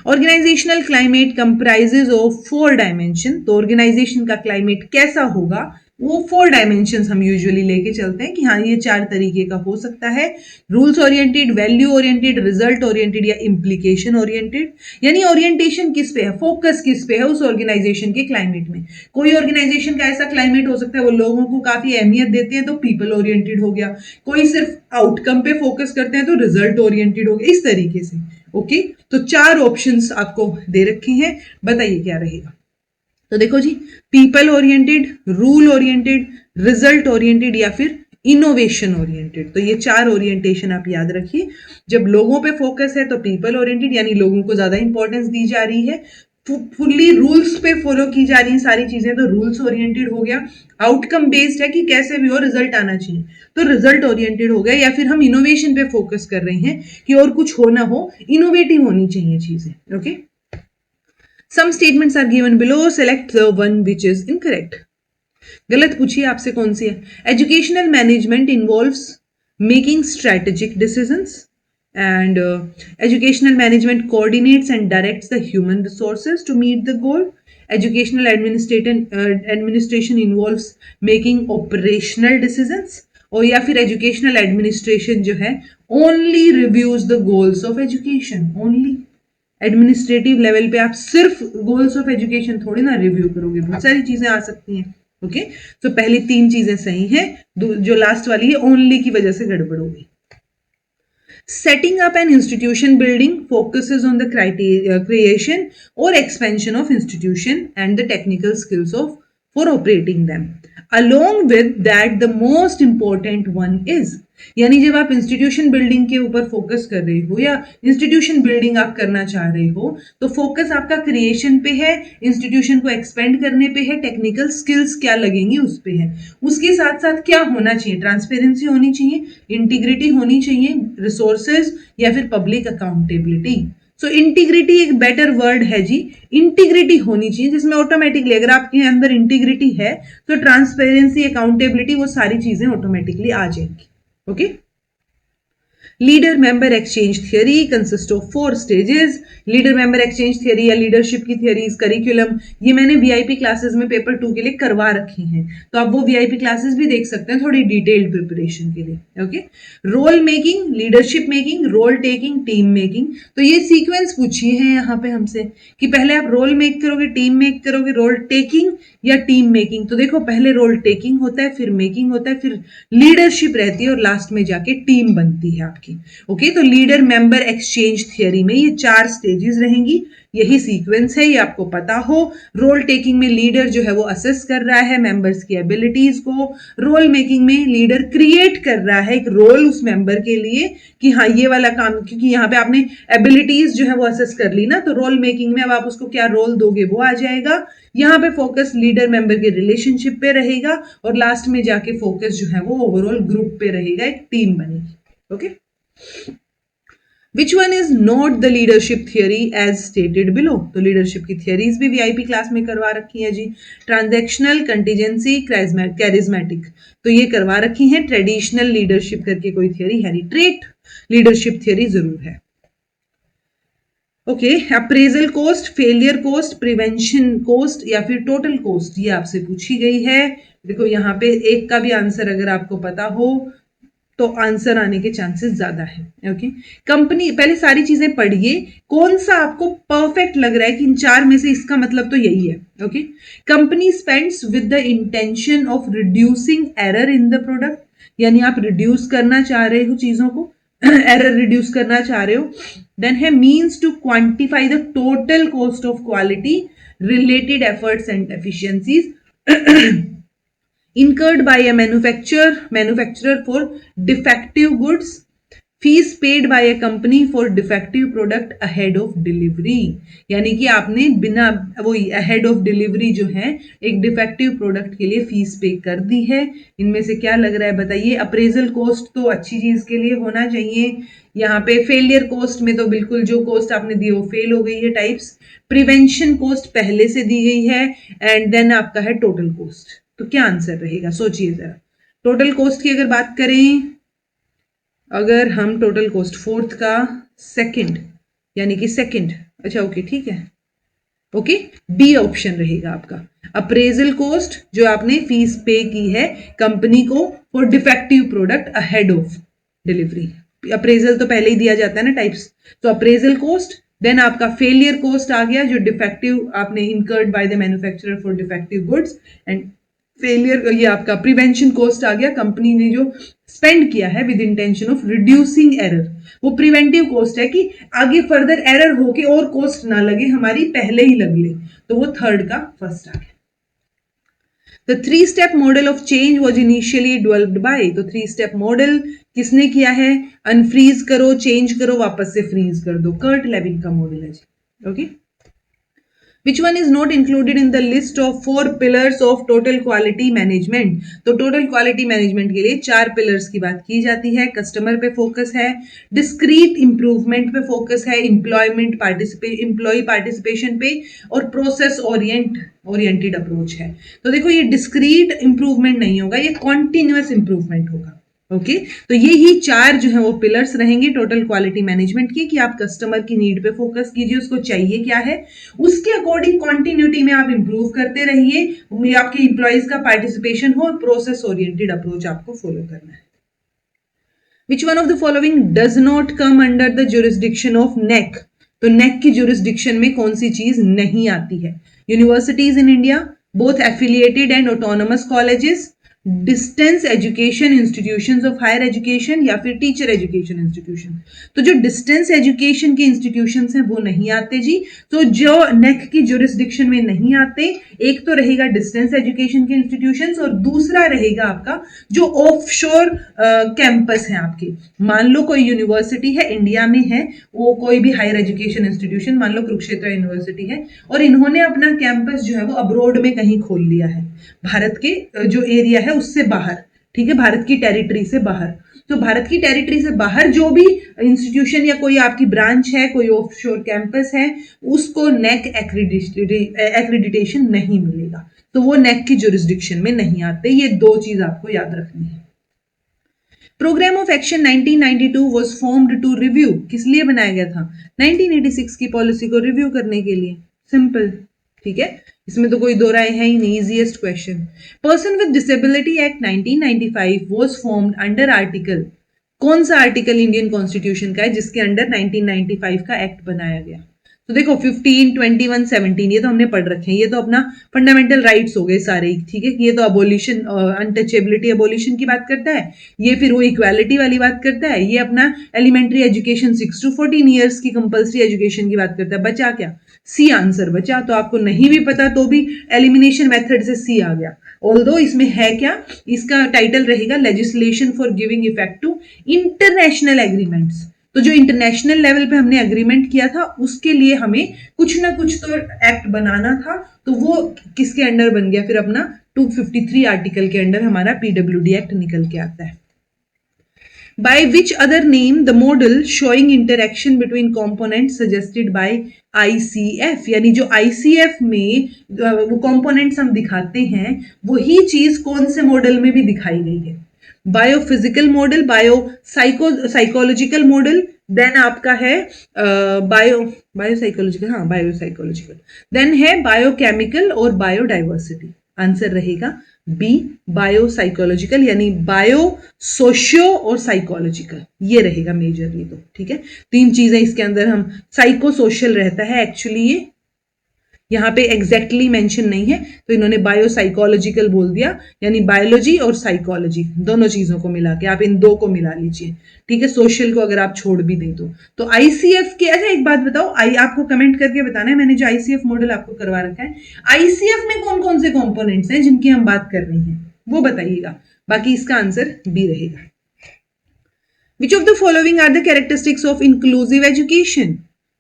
Organizational climate comprises of 4 dimension. तो ऑर्गेनाइजेशन का क्लाइमेट कैसा होगा वो 4 डायमेंशंस हम यूजुअली लेके चलते हैं कि हाँ ये 4 तरीके का हो सकता है, rules oriented, value oriented, result oriented या इम्प्लीकेशन ओरिएंटेड। यानी ओरिएंटेशन किस पे है, फोकस किस पे है उस ऑर्गेनाइजेशन के क्लाइमेट में। कोई ऑर्गेनाइजेशन का ऐसा क्लाइमेट हो सकता है वो लोगों को काफी अहमियत देते हैं तो पीपल ओरिएंटेड हो गया, कोई सिर्फ आउटकम पे फोकस करते हैं तो रिजल्ट ओरिएंटेड हो गया, इस तरीके से। ओके, तो 4 ऑप्शंस आपको दे रखे हैं, बताइए क्या रहेगा। तो देखो जी, people oriented, rule oriented, result oriented या फिर इनोवेशन ओरिएंटेड। तो ये 4 ओरिएंटेशन आप याद रखिए। जब लोगों पे फोकस है तो पीपल ओरिएंटेड यानी लोगों को ज्यादा इंपॉर्टेंस दी जा रही है, फुल्ली रूल्स पे फॉलो की जा रही है सारी चीजें तो रूल्स ओरिएंटेड हो गया, आउटकम बेस्ड है कि कैसे भी हो रिजल्ट आना चाहिए तो रिजल्ट ओरिएंटेड हो गया, या फिर हम इनोवेशन पे फोकस कर रहे हैं कि और कुछ हो ना हो, इनोवेटिव होनी चाहिए चीजें। Okay, some statements are given below, select the one which is incorrect। गलत पूछिए आपसे कौन सी है। Educational management involves making strategic decisions and educational management coordinates and directs the human resources to meet the goal. Educational administration involves making operational decisions. और या फिर educational administration जो है only reviews the goals of education. Only administrative level पे आप सिर्फ goals of education थोड़ी ना रिव्यू करोगे, बहुत सारी चीजें आ सकती हैं। ओके, तो पहली 3 चीजें सही हैं, जो लास्ट वाली है ओनली की वजह से गड़बड़ होगी। Setting up an institution building focuses on the creation और expansion of institution and the technical skills of for operating them. Along with that the most important one is, यानी जब आप इंस्टीट्यूशन बिल्डिंग के ऊपर फोकस कर रहे हो या इंस्टीट्यूशन बिल्डिंग आप करना चाह रहे हो तो फोकस आपका क्रिएशन पे है, इंस्टीट्यूशन को एक्सपेंड करने पे है, टेक्निकल स्किल्स क्या लगेंगी उस पे है। उसके साथ साथ क्या होना चाहिए, ट्रांसपेरेंसी होनी चाहिए, इंटीग्रिटी होनी चाहिए, रिसोर्सेज या फिर पब्लिक अकाउंटेबिलिटी। सो इंटीग्रिटी एक बेटर वर्ड है जी, इंटीग्रिटी होनी चाहिए जिसमें ऑटोमेटिकली अगर आपके अंदर इंटीग्रिटी है तो ट्रांसपेरेंसी, अकाउंटेबिलिटी, वो सारी चीजें ऑटोमेटिकली आ जाएंगी। Okay, leader member exchange theory consist of 4 stages. Leader member exchange theory या लीडरशिप की थियरीज, करिकुलम, ये मैंने वीआईपी क्लासेस में पेपर 2 के लिए करवा रखी हैं, तो आप वो वीआईपी क्लासेस भी देख सकते हैं थोड़ी डिटेल्ड प्रिपरेशन के लिए। Okay, role making, leadership making, role taking, team making. तो ये सीक्वेंस पूछी है यहाँ पे हमसे कि पहले आप रोल मेक करोगे, टीम मेक करोगे, रोल टेकिंग या टीम मेकिंग। तो देखो पहले रोल टेकिंग होता है, फिर मेकिंग होता है, फिर लीडरशिप रहती है और लास्ट में जाके टीम बनती है आपकी। ओके, तो लीडर मेंबर एक्सचेंज थियरी में ये 4 स्टेजेस रहेंगी, यही सीक्वेंस है, ये आपको पता हो। रोल टेकिंग में लीडर जो है वो असेस कर रहा है मेंबर्स की एबिलिटीज को, रोल मेकिंग में लीडर क्रिएट कर रहा है एक रोल उस मेंबर के लिए कि हाँ ये वाला काम, क्योंकि यहाँ पे आपने एबिलिटीज जो है वो असेस कर ली ना, तो रोल मेकिंग में अब आप उसको क्या रोल दोगे वो आ जाएगा। यहाँ पे फोकस लीडर मेंबर के रिलेशनशिप पे रहेगा और लास्ट में जाके फोकस जो है वो ओवरऑल ग्रुप पे रहेगा, एक टीम बनेगी। Okay, Which one is not the leadership theory as stated below? तो लीडरशिप की थियरीज भी वीआईपी क्लास में करवा रखी है जी। ट्रांजैक्शनल, कंटीजेंसी, कैरिज्मेटिक, तो ये करवा रखी है। ट्रेडिशनल लीडरशिप करके कोई थियरी है नहीं, ट्रेट लीडरशिप थियरी जरूर है। Okay, appraisal cost, failure cost, prevention cost या फिर टोटल कॉस्ट, ये आपसे पूछी गई है। देखो यहाँ पे एक का भी आंसर अगर आपको पता हो तो आंसर आने के चांसेस ज्यादा है। ओके, कंपनी, पहले सारी चीजें पढ़िए, कौन सा आपको परफेक्ट लग रहा है कि इन 4 में से इसका मतलब तो यही है। Okay, company spends with the intention of reducing error in the product, यानी आप रिड्यूस करना चाह रहे हो चीजों को, एरर रिड्यूस करना चाह रहे हो। देन है means to quantify the total cost of quality, related efforts and efficiencies incurred by a manufacturer for defective goods, fees paid by a company for defective product ahead of delivery, यानी कि आपने बिना वो ahead of delivery जो है एक defective product के लिए फीस पे कर दी है। इनमें से क्या लग रहा है बताइए। अप्रेजल कॉस्ट तो अच्छी चीज के लिए होना चाहिए। यहाँ पे फेलियर कॉस्ट में तो बिल्कुल जो कॉस्ट आपने दी वो फेल हो गई है, टाइप्स। प्रिवेंशन कॉस्ट पहले से दी गई है एंड देन आपका है टोटल कॉस्ट। तो क्या आंसर रहेगा सोचिए जरा। टोटल कॉस्ट की अगर बात करें, अगर हम टोटल कॉस्ट 4th का सेकंड, यानी कि सेकंड, अच्छा ओके ठीक है, ओके, बी ऑप्शन रहेगा आपका। अप्रेजल कॉस्ट जो आपने फीस पे की है कंपनी को for defective product ahead of delivery, appraisal तो पहले ही दिया जाता है ना टाइप्स, तो अप्रेजल कॉस्ट। देन आपका फेलियर कॉस्ट आ गया जो डिफेक्टिव आपने incurred by the manufacturer for defective goods, and failure ये आपका प्रिवेंशन कॉस्ट आ गया, कंपनी ने जो स्पेंड किया है with intention of reducing error, वो प्रिवेंटिव कॉस्ट है कि आगे फर्दर एरर होके और कॉस्ट ना लगे हमारी, पहले ही लग ले, तो वो थर्ड का फर्स्ट आ गया। The three-step model of change was initially developed by, तो थ्री स्टेप मॉडल किसने किया है? अनफ्रीज करो, चेंज करो, वापस से फ्रीज कर दो, कर्ट लेविन का मॉडल है जी। Okay, Which one is not included in the list of 4 pillars of total quality management? तो total quality management के लिए 4 pillars की बात की जाती है। कस्टमर पे फोकस है, discrete improvement पे फोकस है, employee participation पे, और process oriented approach है। तो देखो ये discrete improvement नहीं होगा, ये continuous improvement होगा। ओके, तो ये ही 4 जो है वो पिलर्स रहेंगे टोटल क्वालिटी मैनेजमेंट की, कि आप कस्टमर की नीड पे फोकस कीजिए, उसको चाहिए क्या है, उसके अकॉर्डिंग कंटिन्यूटी में आप इंप्रूव करते रहिए, आपके इंप्लॉइज का पार्टिसिपेशन हो, प्रोसेस ओरिएंटेड अप्रोच आपको फॉलो करना है। विच one of the following does not come under the jurisdiction of neck? तो नेक की ज्यूरिसडिक्शन में कौन सी चीज नहीं आती है? Universities in India, both affiliated and autonomous colleges, distance education institutions of higher education, या फिर टीचर एजुकेशन इंस्टीट्यूशन। तो जो डिस्टेंस एजुकेशन के इंस्टीट्यूशंस हैं वो नहीं आते जी, तो जो नेक की ज्यूरिसडिक्शन में नहीं आते, एक तो रहेगा डिस्टेंस एजुकेशन के इंस्टीट्यूशंस, और दूसरा रहेगा आपका जो ऑफशोर कैंपस है आपके। मान लो कोई यूनिवर्सिटी है, इंडिया में है, वो कोई भी हायर एजुकेशन इंस्टीट्यूशन, मान लो कुरुक्षेत्र यूनिवर्सिटी है, और इन्होंने अपना कैंपस जो है वो अब्रोड में कहीं खोल लिया है, भारत के जो एरिया है उससे बाहर, ठीक है, भारत की टेरिटरी से बाहर। तो भारत की टेरिटरी से बाहर जो भी इंस्टीट्यूशन या कोई आपकी ब्रांच है, कोई ऑफशोर कैंपस है, उसको नेक एक्रेडिटेशन नहीं मिलेगा, तो वो नेक की ज्यूरिसडिक्शन में नहीं आते। ये 2 चीज आपको याद रखनी है। Programme of action 1992 was formed to review, किस लिए बनाया गया था? 1986 की पॉलिसी को रिव्यू करने के लिए, सिंपल, ठीक है, इसमें तो कोई दो राय है ही नहीं, easiest question. Person with disability act 1995 was formed under article, कौन सा आर्टिकल इंडियन कॉन्स्टिट्यूशन का है जिसके अंडर 1995 का एक्ट बनाया गया? तो देखो 15, 21, 17 ये तो हमने पढ़ रखे हैं, ये तो अपना फंडामेंटल राइट्स हो गए सारे, ठीक है, ये तो अबोलिशन, अनटचेबिलिटी अबोलिशन की बात करता है, ये फिर वो इक्वालिटी वाली बात करता है, ये अपना एलिमेंट्री एजुकेशन 6 to 14 ईयर्स की कंपल्सरी एजुकेशन की बात करता है। बचा क्या? सी आंसर बचा, तो आपको नहीं भी पता तो भी एलिमिनेशन मेथड से सी आ गया। ऑल्दो इसमें है क्या, इसका टाइटल रहेगा legislation for giving effect to international agreements. तो जो इंटरनेशनल लेवल पे हमने एग्रीमेंट किया था उसके लिए हमें कुछ ना कुछ तो एक्ट बनाना था, तो वो किसके अंडर बन गया फिर? अपना 253 आर्टिकल के अंडर हमारा पीडब्ल्यूडी एक्ट निकल के आता है। By which other name the model showing interaction between components suggested by ICF, यानी जो ICF में वो components हम दिखाते हैं वही चीज कौन से मॉडल में भी दिखाई गई है? Biophysical model, psychological model, then आपका है बायोसाइकोलॉजिकल, हाँ बायोसाइकोलॉजिकल, देन है बायोकेमिकल और बायोडाइवर्सिटी। आंसर रहेगा बी, बायोसाइकोलॉजिकल, यानी बायो, सोशियो और साइकोलॉजिकल, ये रहेगा मेजरली। तो ठीक है, 3 चीजें इसके अंदर, हम साइको सोशल रहता है एक्चुअली, ये यहाँ पे एग्जैक्टली मेंशन नहीं है तो इन्होंने बायोसाइकोलॉजिकल बोल दिया, यानी बायोलॉजी और साइकोलॉजी दोनों चीजों को मिला के आप इन 2 को मिला लीजिए, ठीक है, सोशल को अगर आप छोड़ भी दें तो आईसीएफ के। अच्छा एक बात बताओ, आपको कमेंट करके बताना है, मैंने जो आईसीएफ मॉडल आपको करवा रखा है, आईसीएफ में कौन कौन से कंपोनेंट्स हैं जिनकी हम बात कर रहे हैं वो बताइएगा, बाकी इसका आंसर बी रहेगा। Which of the following are the characteristics of inclusive education?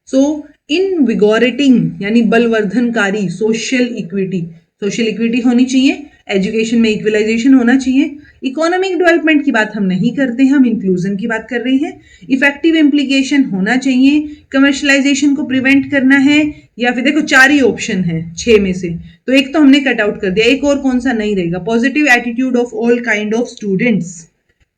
So, invigorating यानी बलवर्धनकारी सोशल इक्विटी होनी चाहिए, एजुकेशन में इक्वलाइजेशन होना चाहिए, इकोनॉमिक डेवलपमेंट की बात हम नहीं करते हैं, हम इंक्लूजन की बात कर रहे हैं, इफेक्टिव इम्प्लीकेशन होना चाहिए, कमर्शलाइजेशन को प्रिवेंट करना है, या फिर देखो 4 ही ऑप्शन है 6 में से, तो एक तो हमने कट आउट कर दिया, एक और कौन सा नहीं रहेगा? Positive attitude of all kind of students,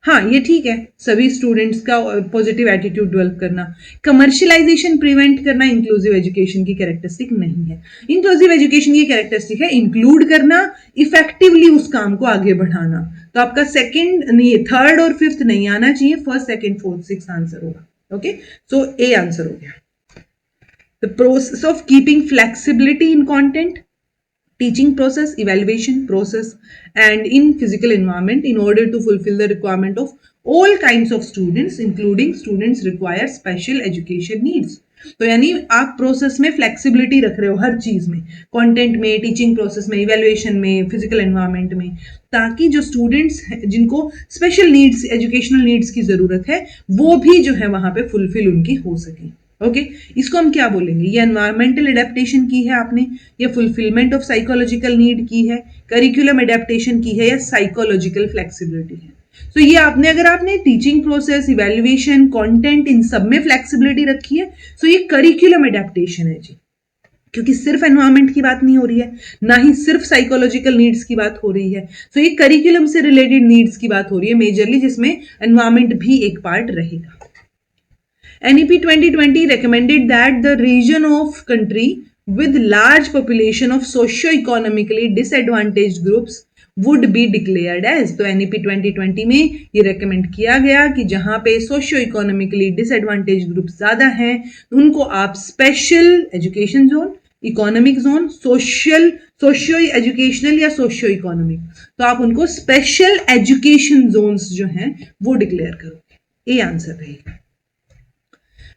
हाँ, ये ठीक है, सभी स्टूडेंट्स का पॉजिटिव एटीट्यूड डेवलप करना। कमर्शियलाइजेशन प्रिवेंट करना इंक्लूसिव एजुकेशन की कैरेक्टरिस्टिक नहीं है। इंक्लूसिव एजुकेशन की कैरेक्टरिस्टिक है इंक्लूड करना, इफेक्टिवली उस काम को आगे बढ़ाना। तो आपका सेकंड नहीं, थर्ड और फिफ्थ नहीं आना चाहिए, first second fourth six answer होगा। ओके, सो ए आंसर हो गया। The process of keeping flexibility in content, teaching process, evaluation process, and in physical environment in order to fulfill the requirement of all kinds of students including students require special education needs। तो यानी आप process में flexibility रख रहे हो हर चीज में, content में, टीचिंग प्रोसेस में, इवेल्युएशन में, फिजिकल एनवायरनमेंट में, ताकि जो स्टूडेंट्स जिनको स्पेशल नीड्स, एजुकेशनल नीड्स की जरूरत है, वो भी जो है वहां पे फुलफिल उनकी हो सके। ओके, इसको हम क्या बोलेंगे? ये एनवायरमेंटल एडेप्टेशन की है आपने, या फुलफिलमेंट ऑफ साइकोलॉजिकल नीड की है, करिकुलम एडेप्टेशन की है, या साइकोलॉजिकल फ्लेक्सिबिलिटी है। तो ये आपने, अगर आपने टीचिंग प्रोसेस, इवेल्युएशन, कंटेंट, इन सब में फ्लेक्सिबिलिटी रखी है, तो ये करिकुलम एडेप्टेशन है जी, क्योंकि सिर्फ एनवायरमेंट की बात नहीं हो रही है, ना ही सिर्फ साइकोलॉजिकल नीड्स की बात हो रही है। तो ये करिकुलम से रिलेटेड नीड्स की बात हो रही है मेजरली, जिसमें एनवायरमेंट भी एक पार्ट रहेगा। NEP 2020 recommended that the region of country with large population of socio-economically disadvantaged groups would be declared as। तो NEP 2020 में ये recommend किया गया कि जहां पे socio-economically disadvantaged groups ज्यादा हैं, उनको आप special education zone, economic zone, socio educational या सोशियो इकोनॉमिक, तो आप उनको स्पेशल एजुकेशन जोन्स जो हैं वो डिक्लेयर करोगे। ए आंसर रहेगा।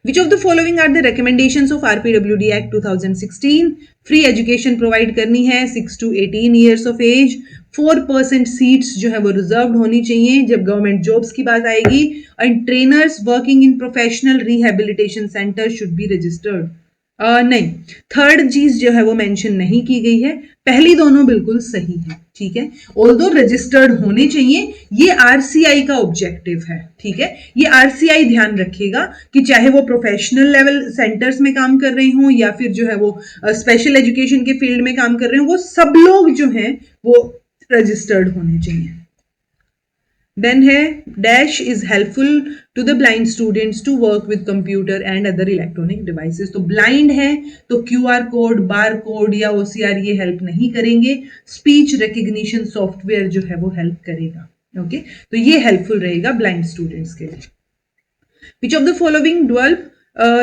Which of the following are the recommendations of RPWD Act 2016? Free education provide करनी है 6 to 18 years of age, 4% seats जो है वो रिजर्व होनी चाहिए जब गवर्नमेंट जॉब्स की बात आएगी, and trainers working in professional rehabilitation centre should be registered. नहीं, थर्ड चीज जो है वो मेंशन नहीं की गई है, पहली दोनों बिल्कुल सही है, ठीक है, ऑल्दो रजिस्टर्ड होने चाहिए, ये आरसीआई का ऑब्जेक्टिव है, ठीक है। ये आरसीआई ध्यान रखेगा कि चाहे वो प्रोफेशनल लेवल सेंटर्स में काम कर रहे हो या फिर जो है वो स्पेशल एजुकेशन के फील्ड में काम कर रहे हो, वो सब लोग जो हैं वो रजिस्टर्ड होने चाहिए। देन है dash is helpful to the blind students to work with computer and other electronic devices. तो ब्लाइंड है तो क्यूआर कोड, बार कोड या ओसीआर ये हेल्प नहीं करेंगे, स्पीच रिकग्निशन सॉफ्टवेयर जो है वो हेल्प करेगा। ओके, तो ये हेल्पफुल रहेगा ब्लाइंड स्टूडेंट्स के लिए। विच of the following develop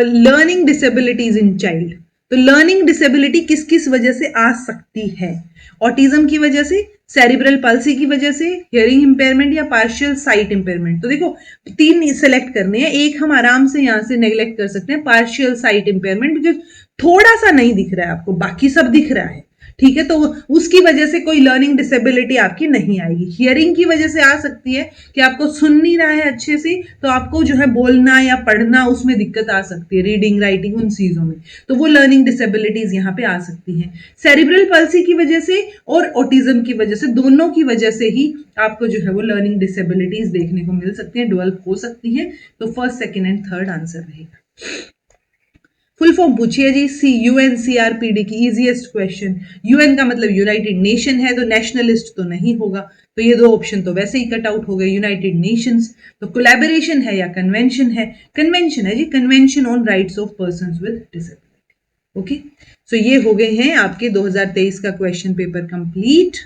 learning disabilities in child. तो लर्निंग डिसेबिलिटी किस किस वजह से आ सकती है? ऑटिज्म की वजह से, सेरिब्रल पल्सी की वजह से, हियरिंग इंपेयरमेंट या पार्शियल साइट इंपेयरमेंट। तो देखो 3 सेलेक्ट करने हैं, एक हम आराम से यहां से नेग्लेक्ट कर सकते हैं, पार्शियल साइट इंपेयरमेंट, बिकॉज थोड़ा सा नहीं दिख रहा है आपको, बाकी सब दिख रहा है, ठीक है, तो उसकी वजह से कोई लर्निंग डिसेबिलिटी आपकी नहीं आएगी। हियरिंग की वजह से आ सकती है कि आपको सुन नहीं रहा है अच्छे से, तो आपको जो है बोलना या पढ़ना उसमें दिक्कत आ सकती है, रीडिंग, राइटिंग, उन चीजों में, तो वो लर्निंग डिसेबिलिटीज यहाँ पे आ सकती हैं। सेरिब्रल पल्सी की वजह से और ऑटिज्म की वजह से, दोनों की वजह से ही आपको जो है वो लर्निंग डिसेबिलिटीज देखने को मिल सकती है, डेवलप हो सकती है। तो first, second and third answer रहेगा। फुल फॉर्म पूछिए जी, UNCRPD की इजीएस्ट क्वेश्चन। यूएन का मतलब यूनाइटेड नेशन है, तो नेशनलिस्ट तो नहीं होगा, तो ये 2 ऑप्शन तो वैसे ही कट आउट हो गए। यूनाइटेड नेशंस, तो कोलैबोरेशन है या कन्वेंशन है? कन्वेंशन है जी, convention on rights of persons with disability. Okay, so ये हो गए हैं आपके 2023 का question paper complete,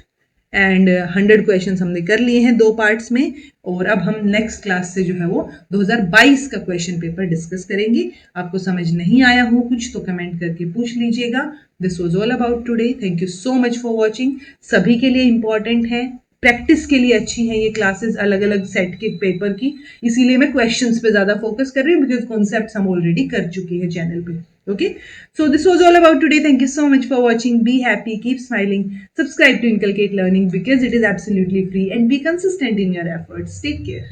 and 100 questions हमने कर लिए हैं 2 पार्ट्स में, और अब हम नेक्स्ट क्लास से जो है वो 2022 का क्वेश्चन पेपर डिस्कस करेंगे। आपको समझ नहीं आया हो कुछ तो कमेंट करके पूछ लीजिएगा। This was all about today, thank you so much for watching. सभी के लिए इंपॉर्टेंट है, प्रैक्टिस के लिए अच्छी है ये क्लासेस अलग अलग सेट के पेपर की, इसीलिए मैं क्वेश्चंस पे ज्यादा फोकस कर रही हूँ, बिकॉज कॉन्सेप्ट्स हम ऑलरेडी कर चुके हैं चैनल पे। Okay, so this was all about today. Thank you so much for watching. Be happy, keep smiling, subscribe to Inculcate Learning because it is absolutely free, and be consistent in your efforts. Take care.